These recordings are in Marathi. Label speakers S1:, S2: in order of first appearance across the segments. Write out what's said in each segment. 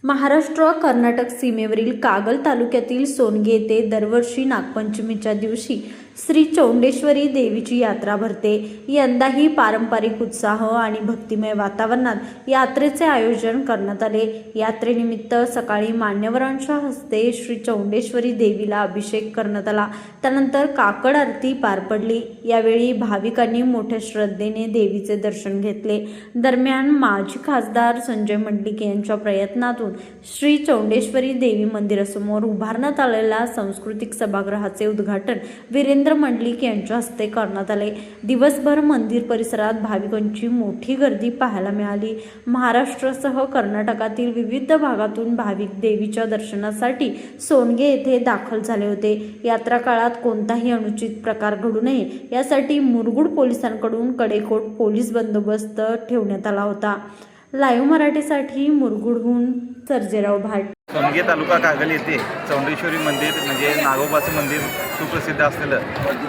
S1: महाराष्ट्र कर्नाटक सीमेवरील कागल तालुक्यातील सोनगे येथे दरवर्षी नागपंचमीच्या दिवशी श्री चौंडेश्वरी देवीची यात्रा भरते। यंदाही पारंपरिक उत्साह आणि भक्तिमय वातावरणात यात्रेचे आयोजन करण्यात आले। यात्रेनिमित्त सकाळी मान्यवरांच्या हस्ते श्री चौंडेश्वरी देवीला अभिषेक करण्यात आला। त्यानंतर काकड आरती पार पडली। यावेळी भाविकांनी मोठ्या श्रद्धेने देवीचे दर्शन घेतले। दरम्यान माजी खासदार संजय मंडलिक यांच्या प्रयत्नातून श्री चौंडेश्वरी देवी मंदिरासमोर उभारण्यात आलेल्या सांस्कृतिक सभागृहाचे उद्घाटन वीरेंद्र मंडलिक यांच्या हस्ते करण्यात आले। दिवसभर मंदिर परिसरात भाविकांची मोठी गर्दी पाहायला मिळाली। महाराष्ट्रासह कर्नाटकातील विविध भागातून भाविक देवीच्या दर्शनासाठी सोनगे येथे दाखल झाले होते। यात्रा काळात कोणताही अनुचित प्रकार घडू नये यासाठी मुरगुड पोलिसांकडून कडेकोट पोलीस बंदोबस्त ठेवण्यात आला होता। लाईव्ह मराठीसाठी मुरगुडहून सर्जेराव भाट।
S2: सोनगे तालुका कागल येथे चौंडेश्वरी मंदिर म्हणजे नागोबाचं मंदिर सुप्रसिद्ध असलेलं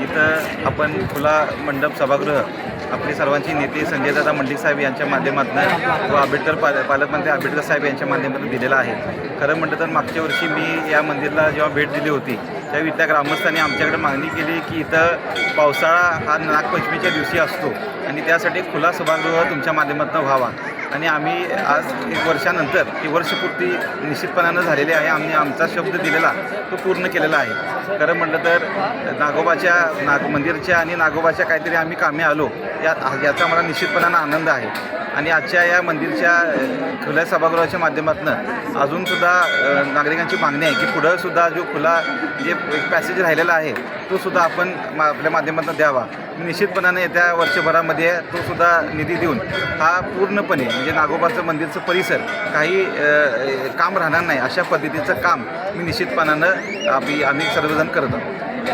S2: इथं आपण खुला मंडप सभागृह आपले सर्वांचे नेते संजयदादा मंडलिक साहेब यांच्या माध्यमातून व आंबेडकर पालकमंत्री आंबेडकर साहेब यांच्या माध्यमातून दिलेला आहे। खरं म्हटलं तर मागच्या वर्षी मी या मंदिराला जेव्हा भेट दिली होती त्यावेळी त्या ग्रामस्थांनी आमच्याकडे मागणी केली की इथं पावसाळा हा नागपंचमीच्या दिवशी असतो आणि त्यासाठी खुला सभागृह तुमच्या माध्यमातून व्हावा आणि आम्ही आज 1 वर्षानंतर ही वर्षपूर्ती निश्चितपणानं झालेली आहे। आम्ही आमचा शब्द दिलेला तो पूर्ण केलेला आहे। खरं म्हटलं तर नागोबाच्या मंदिरच्या आणि नागोबाच्या काहीतरी आम्ही कामे आलो याचा मला निश्चितपणानं आनंद आहे आणि आजच्या या मंदिरच्या खुल्या सभागृहाच्या माध्यमातून अजूनसुद्धा नागरिकांची मागणी आहे की पुढंसुद्धा जो खुला जे एक पॅसेज राहिलेला आहे तो सुद्धा आपण आपल्या माध्यमातून द्यावा। निश्चितपणाने येत्या वर्षभरामध्ये तो सुद्धा निधी देऊन हा पूर्णपणे म्हणजे नागोबाचं मंदिरचं परिसर काही काम राहणार नाही अशा पद्धतीचं काम मी निश्चितपणानं आम्ही सर्वजण करत आहोत।